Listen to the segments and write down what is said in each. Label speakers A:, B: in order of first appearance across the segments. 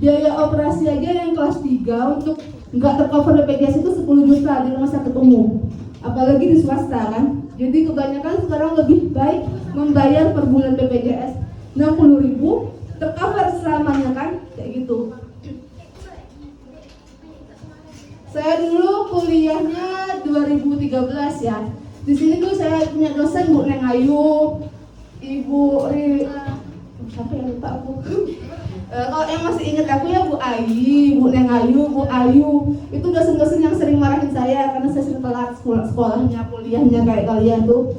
A: biaya operasi aja yang kelas 3 untuk nggak tercover BPJS itu 10 juta di rumah sakit umum, apalagi di swasta kan. Jadi kebanyakan sekarang lebih baik membayar per bulan BPJS 60.000 tercover selamanya kan, kayak gitu. Saya dulu kuliahnya 2013 ya. Di sini tuh saya punya dosen Bu Neng Ayu, siapa yang lupa aku? Kalau yang masih ingat aku ya Bu Ayi, Bu Neng Ayu, Bu Ayu. Itu dosen-dosen yang sering marahin saya karena saya sering telat sekolahnya, kuliahnya kayak kalian tuh.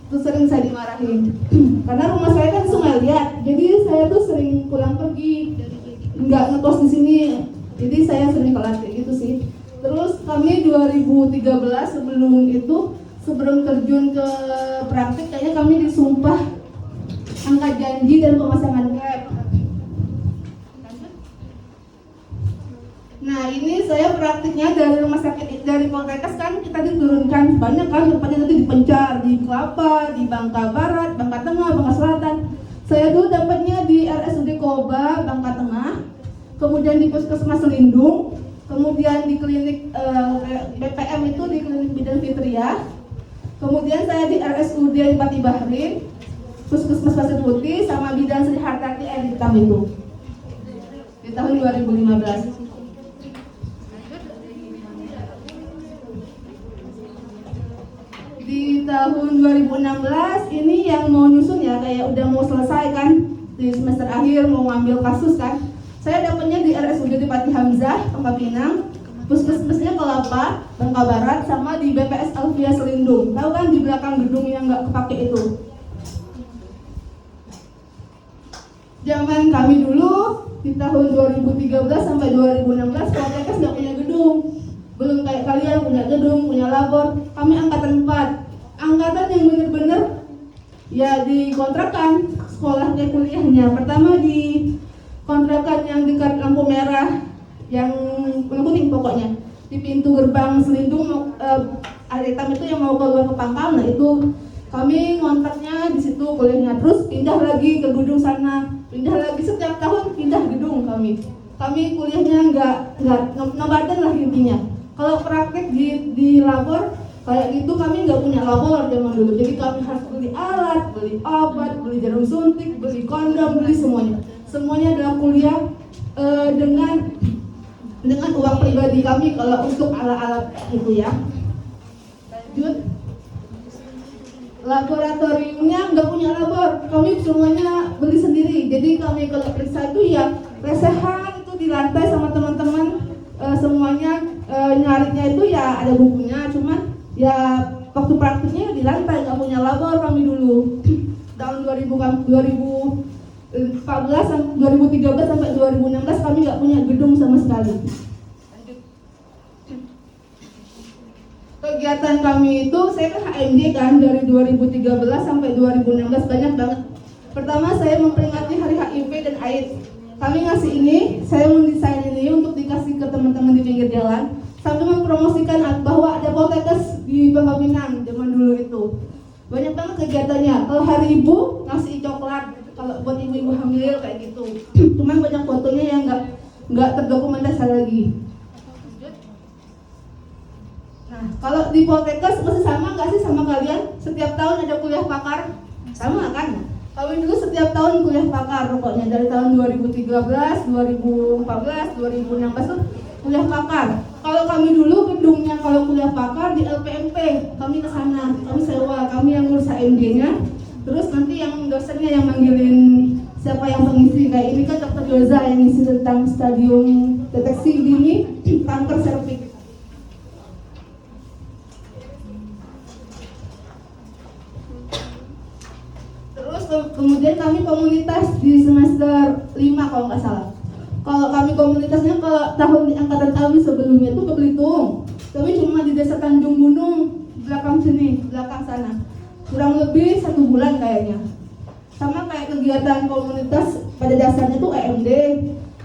A: Terus sering saya dimarahin. Karena rumah saya kan Sungai Liat, jadi saya tuh sering pulang pergi, nggak ngekos di sini. Jadi saya sering telat kayak gitu sih. Terus kami 2013 sebelum terjun ke praktik kayaknya kami disumpah angka janji dan pemasangan cap. Nah ini saya praktiknya dari rumah sakit, dari Poltekkes kan kita diturunkan banyak kan, tempatnya nanti di Pencar, di Kelapa, di Bangka Barat, Bangka Tengah, Bangka Selatan. Saya dulu dapatnya di RSUD Koba, Bangka Tengah, kemudian di Puskesmas Selindung, kemudian di klinik BPM itu di klinik Bidan Fitria, kemudian saya di RSUD Pati Bahrin, Puskesmas Pasir Putih, sama Bidan Sri Hartati Air Hitam itu di tahun 2015. Di tahun 2016 ini yang mau nyusun ya, kayak udah mau selesai kan, di semester akhir mau ngambil kasus kan. Saya dapatnya di RSUD di Pati Hamzah, Pangkal Pinang, puskesmasnya Kelapa, Bangka Barat, sama di BPS Alvia Selindung. Tahu kan di belakang gedung yang nggak kepake itu. Zaman kami dulu di tahun 2013 sampai 2016 Poltekkes nggak punya gedung. Belum kayak kalian punya gedung, punya labor. Kami angkatan 4, angkatan yang benar-benar ya dikontrakan sekolahnya, kuliahnya. Pertama di kontrakan yang dekat lampu merah, yang kuning pokoknya, di pintu gerbang Selindung, Air Hitam itu yang mau keluar ke Pangkal. Nah itu kami ngontraknya di situ kuliahnya. Terus pindah lagi ke gedung sana, pindah lagi setiap tahun pindah gedung kami. Kami kuliahnya nggak nomaden lah intinya. Kalau praktek di labor kayak gitu kami nggak punya labor zaman dulu, jadi kami harus beli alat, beli obat, beli jarum suntik, beli kondom, beli semuanya adalah kuliah dengan uang pribadi kami kalau untuk alat-alat itu ya. Lanjut, laboratoriumnya nggak punya labor, kami semuanya beli sendiri. Jadi kami kalau periksa itu ya lesehan itu di lantai sama teman-teman, semuanya nyarinya itu ya ada bukunya, cuman ya waktu praktiknya di lantai, nggak punya labor kami dulu. Tahun 2013 sampai 2016 kami nggak punya gedung sama sekali. Lanjut. Kegiatan kami itu, saya kan HMD kan, dari 2013 sampai 2016 banyak banget. Pertama saya memperingati Hari HIV dan AIDS. Kami ngasih ini, saya mendesain ini untuk dikasih ke teman-teman di pinggir jalan, sambil mempromosikan bahwa ada Poltekkes di Bangka Pinang zaman dulu itu. Banyak banget kegiatannya. Kalau hari ibu ngasih coklat, kalau buat ibu-ibu hamil kayak gitu. Cuman banyak fotonya yang nggak terdokumentasi lagi. Nah, kalau di Poltekkes masih sama nggak sih sama kalian? Setiap tahun ada kuliah pakar, sama kan? Kami dulu setiap tahun kuliah pakar, pokoknya dari tahun 2013, 2014, 2016 tuh kuliah pakar. Kalau kami dulu gedungnya kalau kuliah pakar di LPMP, kami ke sana, kami sewa, kami yang ngurus HMD-nya. Terus nanti yang dosennya yang manggilin siapa yang mengisi, kayak ini kan Dr. Yoza yang ngisi tentang stadium deteksi dini kanker serviks. Kemudian kami komunitas di semester 5 kalau nggak salah. Kalau kami komunitasnya, kalau tahun di angkatan kami sebelumnya itu ke Belitung. Kami cuma di Desa Tanjung Gunung, belakang sini, belakang sana. Kurang lebih 1 bulan kayaknya. Sama kayak kegiatan komunitas pada dasarnya tuh EMD,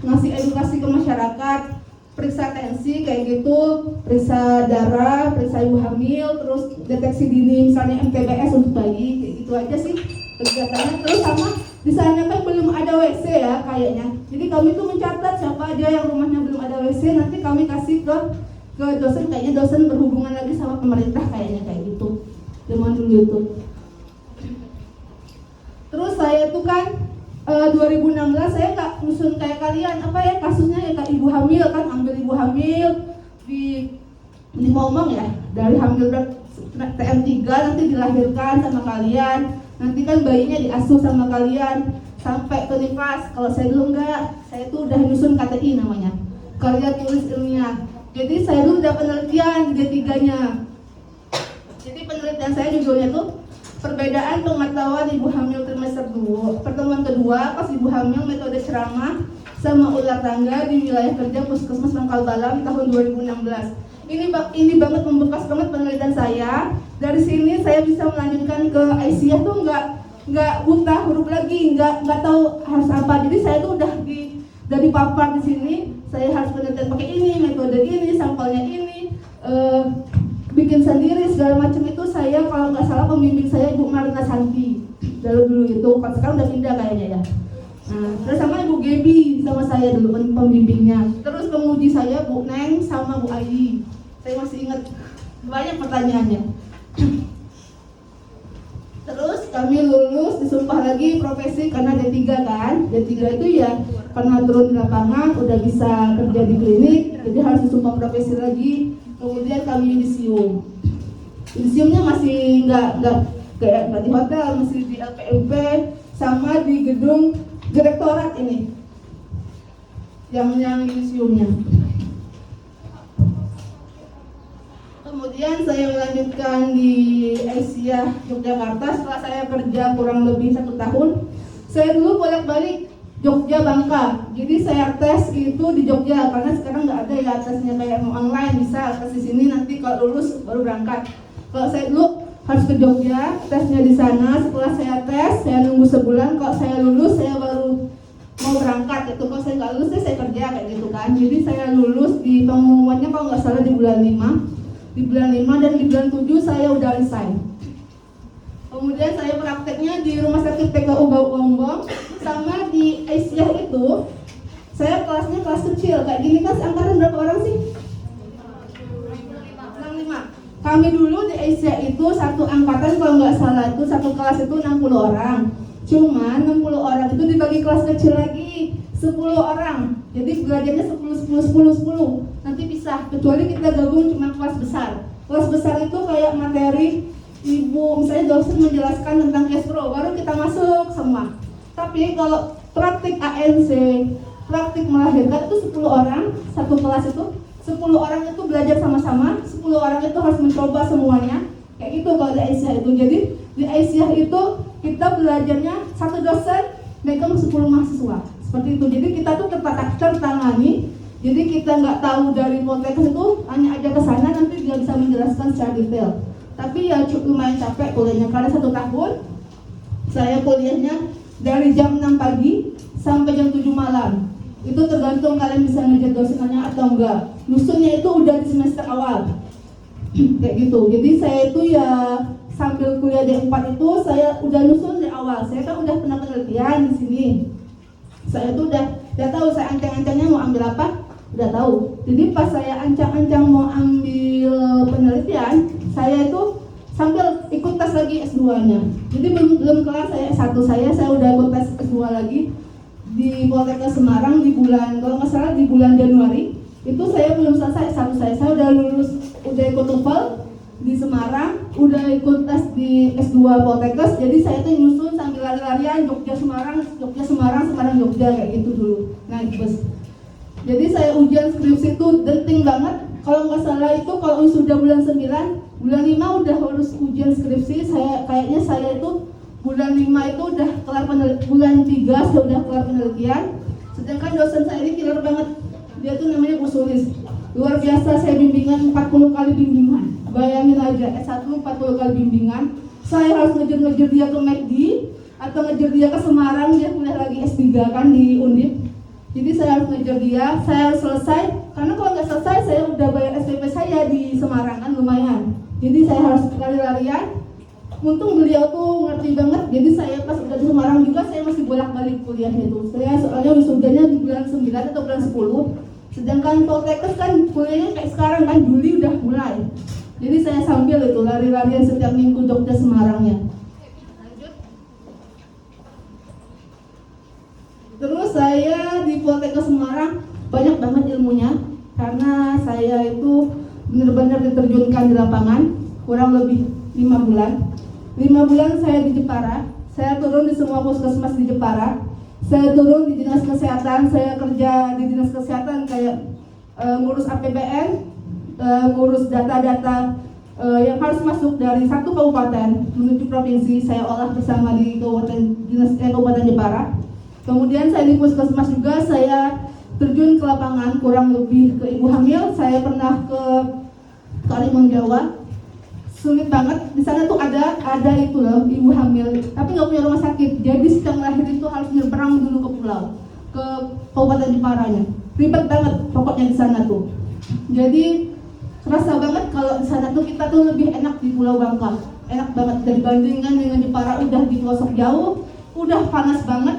A: ngasih edukasi ke masyarakat, periksa tensi kayak gitu, periksa darah, periksa ibu hamil, terus deteksi dini misalnya MTBS untuk bayi, kayak gitu aja sih kegiatannya. Terus sama Di sana kan belum ada WC ya kayaknya. Jadi kami tuh mencatat siapa aja yang rumahnya belum ada WC, nanti kami kasih ke dosen, kayaknya dosen berhubungan lagi sama pemerintah kayaknya kayak gitu. Zaman dulu itu. Terus saya tuh kan 2016 saya nggak nyusun kayak kalian kasusnya ya kayak ibu hamil kan, ambil ibu hamil di ngomong ya dari hamil TM3 nanti dilahirkan sama kalian. Nanti kan bayinya diasuh sama kalian sampai ke nifas. Kalau saya dulu enggak, saya tuh udah nyusun KTI namanya, karya tulis ilmiah. Jadi saya dulu udah penelitian di D3-nya. Jadi penelitian saya judulnya tuh perbedaan pengetahuan ibu hamil trimester 2. Pertemuan kedua pas ibu hamil metode ceramah sama ular tangga di wilayah kerja Puskesmas Pangkal Balam tahun 2016. Ini banget membekas banget penelitian saya. Dari sini saya bisa melanjutkan ke Aisyah tuh nggak buta huruf lagi, nggak tahu harus apa. Jadi saya tuh udah dari papar di sini. Saya harus penelitian pakai ini, metode ini, sampelnya ini, bikin sendiri segala macam itu. Saya kalau nggak salah pembimbing saya Ibu Marina Santi dulu itu, sekarang udah pindah kayaknya ya. Nah, terus sama Ibu Gebi sama saya dulu pembimbingnya. Terus penguji saya Bu Neng sama Bu Ayi. Saya masih ingat banyak pertanyaannya. Terus kami lulus disumpah lagi profesi karena D3 kan. D3 itu ya karena turun di lapangan udah bisa kerja di klinik, jadi harus disumpah profesi lagi. Kemudian kami yudisium. Yudisiumnya masih nggak di hotel, masih di LPMP sama di gedung direktorat ini. Yang yudisiumnya. Kemudian saya melanjutkan di Aisyah Yogyakarta. Setelah saya kerja kurang lebih 1 tahun, saya dulu bolak-balik Jogja Bangka. Jadi saya tes itu di Jogja karena sekarang nggak ada ya tesnya kayak mau online, bisa tes di sini nanti kalau lulus baru berangkat. Kalau saya dulu harus ke Jogja, tesnya di sana. Setelah saya tes, saya nunggu sebulan. Kalau saya lulus, saya baru mau berangkat. Itu kalau saya nggak lulus, saya kerja kayak gitu kan. Jadi saya lulus di pengumumannya kalau nggak salah di bulan 5. Di bulan 5 dan di bulan 7 saya udah resign. Kemudian saya prakteknya di Rumah Sakit PKU Bau-Bombong sama di Aisyah itu. Saya kelasnya kelas kecil, kayak gini kan angkatan berapa orang sih? 65. Kami dulu di Aisyah itu satu angkatan kalau nggak salah itu satu kelas itu 60 orang. Cuma 60 orang itu dibagi kelas kecil lagi 10 orang. Jadi belajarnya 10. Nanti pisah, kecuali kita gabung cuma kelas besar. Kelas besar itu kayak materi ibu, misalnya dosen menjelaskan tentang cash flow, baru kita masuk semua. Tapi kalau praktik ANC, praktik melahirkan itu 10 orang, satu kelas itu 10 orang itu belajar sama-sama, 10 orang itu harus mencoba semuanya. Kayak gitu kalau di Aisyah itu. Jadi di Aisyah itu kita belajarnya satu dosen megang 10 mahasiswa. Seperti itu. Jadi kita tuh tertangani. Jadi kita nggak tahu dari konteks itu, hanya aja ke sana nanti dia bisa menjelaskan secara detail. Tapi ya lumayan capek kuliahnya karena 1 tahun saya kuliahnya dari jam 6 pagi sampai jam 7 malam. Itu tergantung kalian bisa ngejar dosennya atau enggak. Nyusunnya itu udah di semester awal. Kayak gitu. Jadi saya itu ya sambil kuliah D4 itu saya udah nyusun di awal. Saya kan udah pernah penelitian di sini. Saya tuh udah tahu saya ancang-ancangnya mau ambil apa. Udah tahu. Jadi pas saya ancang-ancang mau ambil penelitian, saya itu sambil ikut tes lagi S2-nya. Jadi belum kelar saya S1 saya udah ikut tes S2 lagi di Poltekkes Semarang di bulan, kalau nggak salah di bulan Januari. Itu saya belum selesai S1 saya udah lulus, udah ikut TOEFL di Semarang, udah ikut tes di S2 Poltekkes. Jadi saya tuh nyusun sambil lari-larian Jogja Semarang, Semarang Jogja kayak gitu dulu. Naik bus. Jadi saya ujian skripsi itu genting banget. Kalau nggak salah itu kalau sudah bulan 9, bulan 5 udah harus ujian skripsi. Saya itu bulan 5 itu udah kelar bulan 3 saya udah kelar penelitian. Sedangkan dosen saya ini killer banget. Dia tuh namanya Bu Sulis. Luar biasa, saya bimbingan 40 kali bimbingan. Bayangin aja, S1 40 kali bimbingan. Saya harus ngejar dia ke McD atau ngejar dia ke Semarang, dia kuliah lagi S3 kan di Undip. Jadi saya harus ngejar dia, saya harus selesai. Karena kalau nggak selesai, saya udah bayar SPP saya di Semarang kan lumayan. Jadi saya harus lari-larian Untung beliau tuh ngerti banget, jadi saya pas udah di Semarang juga saya masih bolak-balik kuliahnya tuh. Saya soalnya wisudanya di bulan 9 atau bulan 10, sedangkan Poltekkes kan kuliahnya kayak sekarang kan Juli udah mulai. Jadi saya sambil itu lari-larian setiap minggu Jogja Semarangnya. Terus saya di Poltekkes Semarang banyak banget ilmunya karena saya itu benar-benar diterjunkan di lapangan kurang lebih 5 bulan. 5 bulan saya di Jepara, saya turun di semua puskesmas di Jepara, saya turun di dinas kesehatan, saya kerja di dinas kesehatan kayak ngurus APBN, ngurus data-data yang harus masuk dari satu kabupaten menuju provinsi, saya olah bersama di Kabupaten Jepara. Kemudian saya di puskesmas juga, saya terjun ke lapangan kurang lebih ke ibu hamil, saya pernah ke Karimun Jawa. Sulit banget, di sana tuh ada itu loh, ibu hamil, tapi nggak punya rumah sakit. Jadi sedang lahir itu harus nyebrang dulu ke pulau, ke Kabupaten Jeparanya. Ribet banget pokoknya di sana tuh. Jadi terasa banget kalau di sana tuh kita tuh lebih enak di Pulau Bangka, enak banget dibandingkan dengan Jepara. Udah di pelosok jauh, udah panas banget,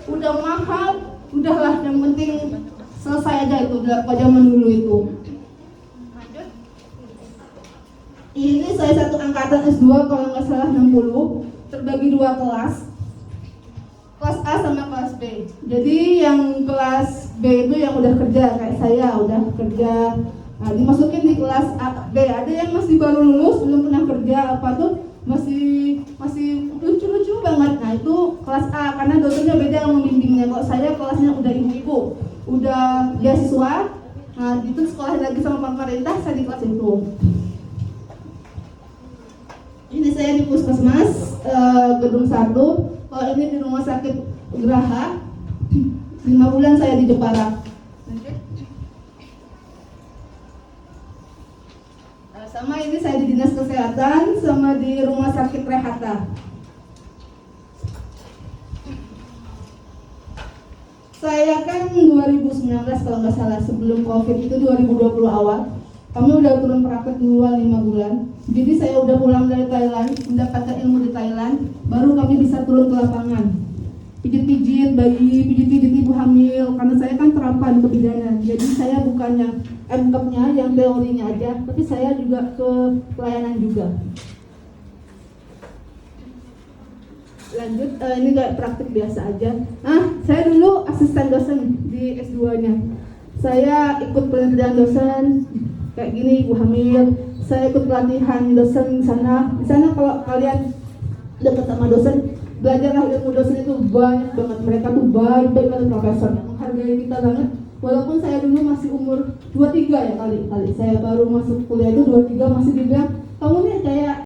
A: udah mahal, udahlah yang penting selesai aja itu pada zaman dulu itu. Ini saya satu angkatan S2 kalau nggak salah 60, terbagi 2 kelas. Kelas A sama kelas B. Jadi yang kelas B itu yang udah kerja kayak saya, udah kerja. Nah, dimasukin di kelas A, B. Ada yang masih baru lulus, belum pernah kerja apa tuh, masih lucu-lucu banget. Nah, itu kelas A karena dosennya beda yang membimbingnya. Kalau saya kelasnya udah ibu-ibu, udah beasiswa. Nah, itu sekolah lagi sama pemerintah, saya di kelas itu. Ini saya di puskesmas gedung 1. Kalau ini di rumah sakit Geraha. 5 bulan saya di Jepara. Sama ini saya di dinas kesehatan sama di rumah sakit Rehata. Saya kan 2019 kalau nggak salah, sebelum COVID itu 2020 awal. Kami udah turun praktek duluan 5 bulan. Jadi saya udah pulang dari Thailand, mendapatkan ilmu di Thailand, baru kami bisa turun ke lapangan. Pijit-pijit bayi, pijit-pijit ibu hamil, karena saya kan terapan kebidanan. Jadi saya bukannya MCAP-nya yang teorinya aja, tapi saya juga ke pelayanan juga. Lanjut, ini kayak praktik biasa aja. Saya dulu asisten dosen di S2-nya. Saya ikut penelitian dosen, kayak gini ibu hamil. Saya ikut pelatihan dosen di sana. Di sana kalau kalian dekat sama dosen, belajarlah ilmu dosen itu banyak banget. Mereka tuh baik banget profesor, menghargai kita banget. Walaupun saya dulu masih umur 23 ya kali saya baru masuk kuliah itu 23, masih dibilang kamu nih kayak